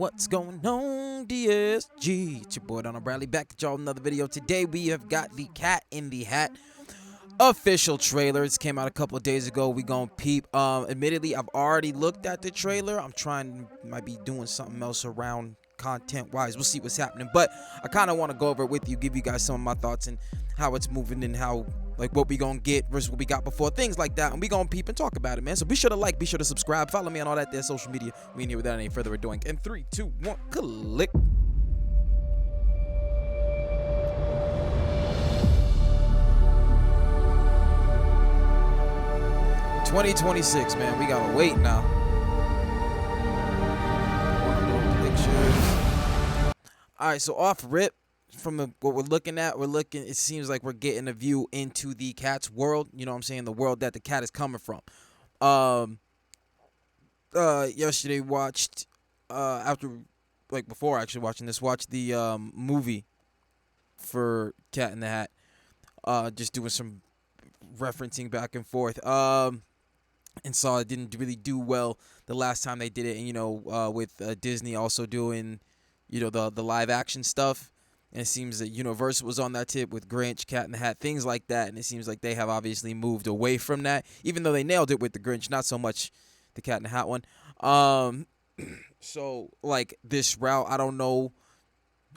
What's going on, DSG? It's your boy Donald Bradley back at y'all with another video. Today we have got the Cat in the Hat official trailer. It came out a couple of days ago. We gonna peep. Admittedly, I've already looked at the trailer. I'm trying, might be doing something else around content wise. We'll see what's happening, but I kind of want to go over it with you, give you guys some of my thoughts and how it's moving and how, like, what we gonna get versus what we got before, things like that, and we gonna peep and talk about it, man. So be sure to like, be sure to subscribe, follow me on all that there social media. We in here without any further ado. In 3, 2, 1, click. 2026, man. We gotta wait now. Pictures. All right, so off rip from what we're looking at, it seems like we're getting a view into the cat's world. You know what I'm saying? The world that the cat is coming from. Yesterday watched before actually watching this, watched the movie for Cat in the Hat. Just doing some referencing back and forth. And saw it didn't really do well the last time they did it, and with Disney also doing, the live action stuff, and it seems that Universal was on that tip with Grinch, Cat in the Hat, things like that, and it seems like they have obviously moved away from that, even though they nailed it with the Grinch, not so much the Cat in the Hat one. So like this route, I don't know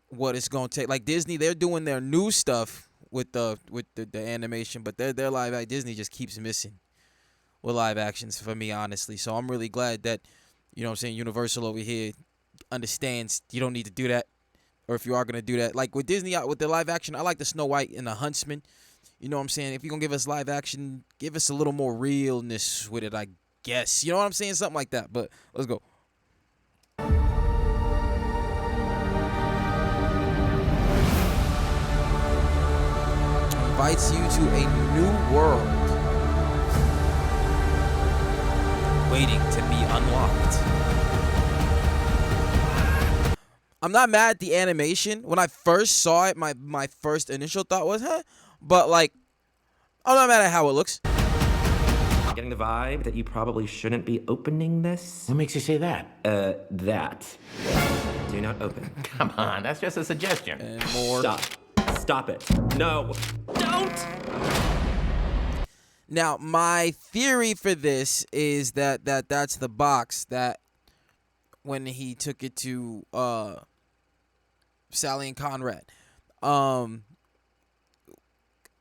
what it's gonna take. Like Disney, they're doing their new stuff with the animation, but their live act, Disney just keeps missing with live actions for me, honestly. So I'm really glad that, Universal over here understands you don't need to do that. Or if you are going to do that, like with Disney, with the live action, I like the Snow White and the Huntsman. You know what I'm saying? If you're going to give us live action, give us a little more realness with it, I guess. You know what I'm saying? Something like that. But let's go. Invites you to a new world waiting to be unlocked. I'm not mad at the animation. When I first saw it, my first initial thought was, but like, I'm not mad at how it looks. Getting the vibe that you probably shouldn't be opening this. What makes you say that? That. Do not open. Come on, that's just a suggestion. And more. Stop it. No. Don't! Now, my theory for this is that's the box that when he took it to Sally and Conrad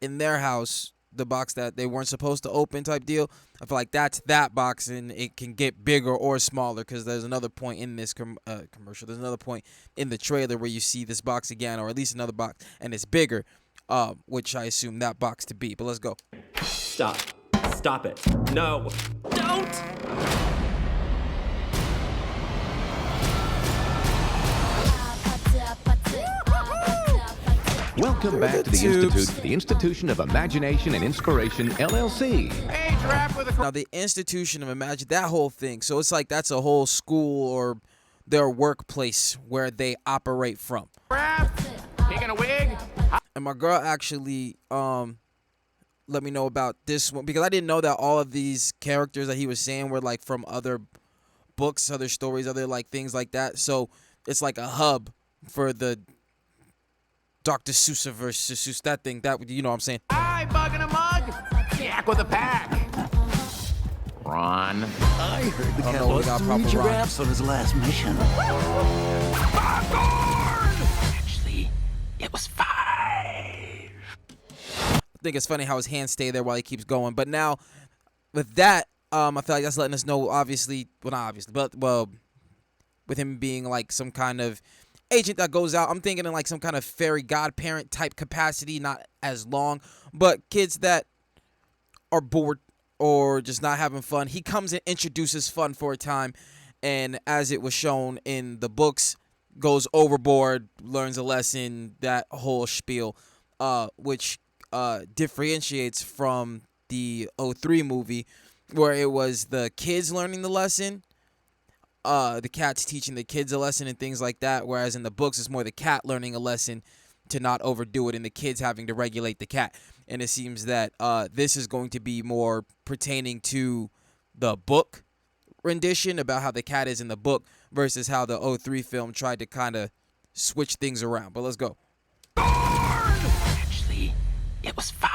in their house, the box that they weren't supposed to open type deal. I feel like that's that box, and it can get bigger or smaller because there's another point in this commercial. There's another point in the trailer where you see this box again, or at least another box, and it's bigger, which I assume that box to be. But let's go. Stop it. No. Don't! Welcome back to the Institution of Imagination and Inspiration, LLC. Now, the Institution of Imagination, that whole thing. So it's like that's a whole school or their workplace where they operate from. Taking a wig? And my girl actually let me know about this one because I didn't know that all of these characters that he was saying were like from other books, other stories, other like things like that. So it's like a hub for the Dr. Seuss versus Seuss, that thing, that, you know what I'm saying? I mug in a mug. Yak with a pack. Ron. I heard the cat lost 3 giraffes on his last mission. Actually, it was 5. I think it's funny how his hands stay there while he keeps going. But now, with that, I feel like that's letting us know, obviously, well, not obviously, but, well, with him being like some kind of agent that goes out, I'm thinking in like some kind of fairy godparent type capacity, not as long, but kids that are bored or just not having fun. He comes and introduces fun for a time, and as it was shown in the books, goes overboard, learns a lesson, that whole spiel, which differentiates from the 03 movie where it was the kids learning the lesson. The cat's teaching the kids a lesson and things like that, whereas in the books it's more the cat learning a lesson to not overdo it and the kids having to regulate the cat. And it seems that this is going to be more pertaining to the book rendition about how the cat is in the book versus how the '03 film tried to kind of switch things around. But let's go. Actually, it was 5.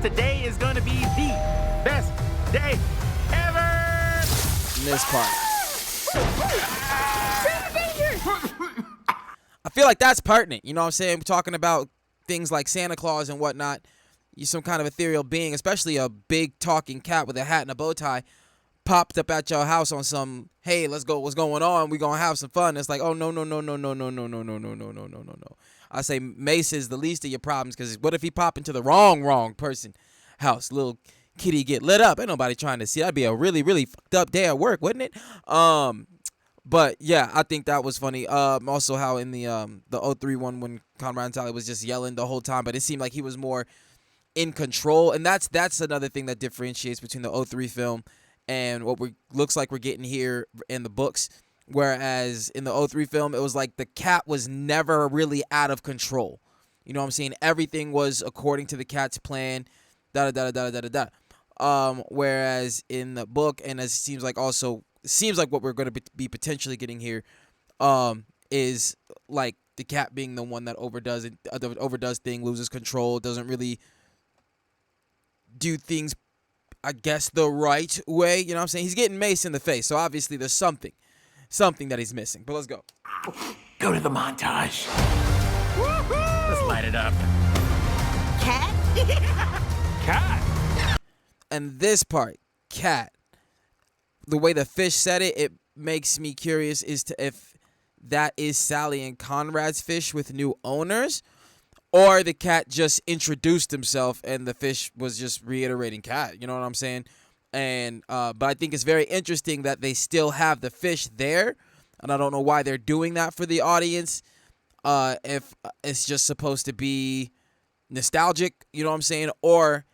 Today is gonna be the best day ever! In this part. I feel like that's pertinent. You know what I'm saying? We're talking about things like Santa Claus and whatnot. You're some kind of ethereal being, especially a big talking cat with a hat and a bow tie popped up at your house on some, hey, let's go, what's going on? We're going to have some fun. It's like, oh, no. I say Mace is the least of your problems, because what if he pop into the wrong person house? Little kitty get lit up. Ain't nobody trying to see. That'd be a really, really fucked up day at work, wouldn't it? But yeah, I think that was funny. Also how in the 03 one, when Conrad and Sally was just yelling the whole time, but it seemed like he was more in control. And that's another thing that differentiates between the 03 film and what looks like we're getting here in the books. Whereas in the 03 film, it was like the cat was never really out of control. You know what I'm saying? Everything was according to the cat's plan. Whereas in the book, and it seems like what we're going to be potentially getting here, is like the cat being the one that overdoes it, overdoes thing, loses control, doesn't really do things, I guess, the right way. You know what I'm saying? He's getting maced in the face, so obviously there's something that he's missing. But let's go. Go to the montage. Let's light it up. Cat? Cat! And this part, cat. The way the fish said it, it makes me curious as to if that is Sally and Conrad's fish with new owners, or the cat just introduced himself and the fish was just reiterating cat. You know what I'm saying? And but I think it's very interesting that they still have the fish there, and I don't know why they're doing that for the audience. If it's just supposed to be nostalgic, you know what I'm saying, or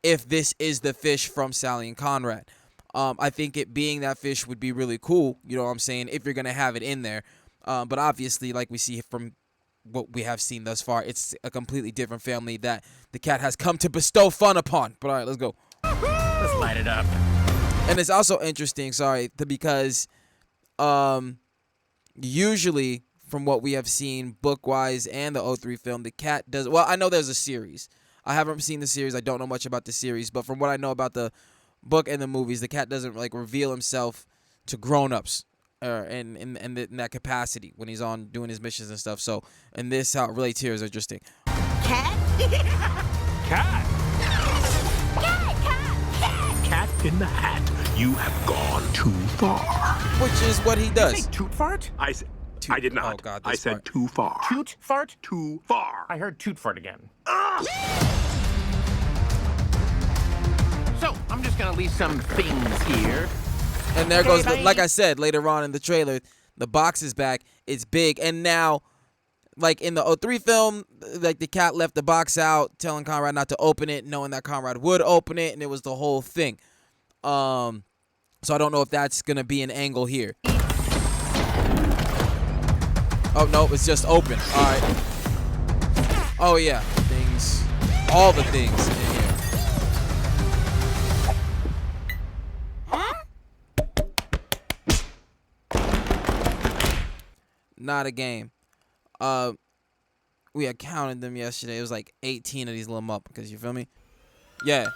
if this is the fish from Sally and Conrad. I think it being that fish would be really cool, you know what I'm saying, if you're going to have it in there. But obviously, like we see from what we have seen thus far, it's a completely different family that the cat has come to bestow fun upon. But all right, let's go. Let's light it up. And it's also interesting, because usually from what we have seen book-wise and the 03 film, the cat does... Well, I know there's a series. I haven't seen the series. I don't know much about the series. But from what I know about the book and the movies, the cat doesn't like reveal himself to grown-ups in that capacity when he's on doing his missions and stuff. So, and this, how it relates here, is interesting. Cat? Cat! Cat in the hat. You have gone too far. Which is what he does. Did you say toot fart? I did not. Oh, God, I this said part. too far. Toot fart? Too far. I heard toot fart again. So, I'm just gonna leave some things here. And there goes, bye. like I said, later on in the trailer, the box is back. It's big. And now, like in the 03 film, like the cat left the box out, telling Conrad not to open it, knowing that Conrad would open it, and it was the whole thing. So I don't know if that's going to be an angle here. Oh, no, it's just open. All right. Oh, yeah. Things. All the things in here. Not a game. We had counted them yesterday. It was like 18 of these little motherfuckers. You feel me? Yeah.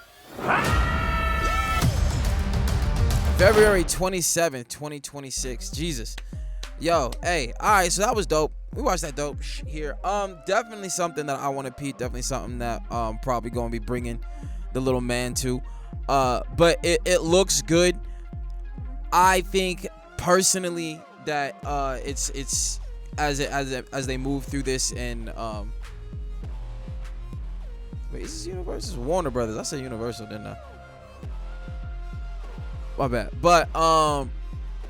February 27th, 2026. Jesus. Yo, hey. All right, so that was dope. We watched that dope here. Definitely something that I want to peep. Definitely something that probably going to be bringing the little man to. But it looks good. I think personally that it's as they move through this, and wait, is this Universal? This is Warner Brothers. I said Universal, didn't I? My bad. But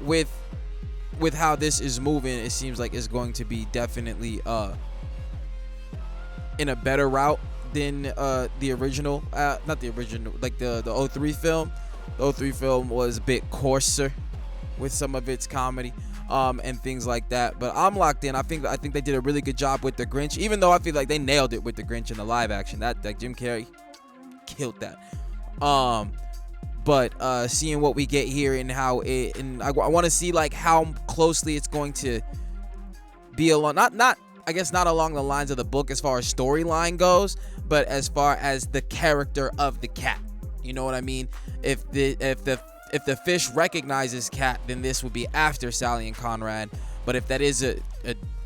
with how this is moving, it seems like it's going to be definitely in a better route than the original. Not the original, like the 03 film. The 03 film was a bit coarser with some of its comedy and things like that. But I'm locked in. I think they did a really good job with the Grinch, even though I feel like they nailed it with the Grinch in the live action. That Jim Carrey killed that. but seeing what we get here and how it, and I want to see like how closely it's going to be along, not I guess not along the lines of the book as far as storyline goes, but as far as the character of the cat. You know what I mean? If the fish recognizes Cat, then this would be after Sally and Conrad. But if that is a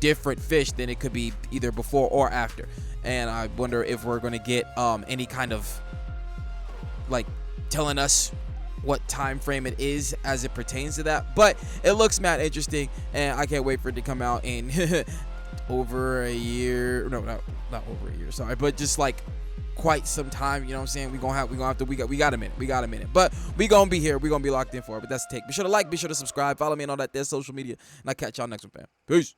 different fish, then it could be either before or after. And I wonder if we're gonna get any kind of like telling us what time frame it is as it pertains to that. But it looks mad interesting, and I can't wait for it to come out in over a year. No, not over a year. Sorry, but just like quite some time. You know what I'm saying? We got a minute. But we gonna be here. We gonna be locked in for it. But that's the take. Be sure to like. Be sure to subscribe. Follow me on all that there social media, and I'll catch y'all next one, fam. Peace.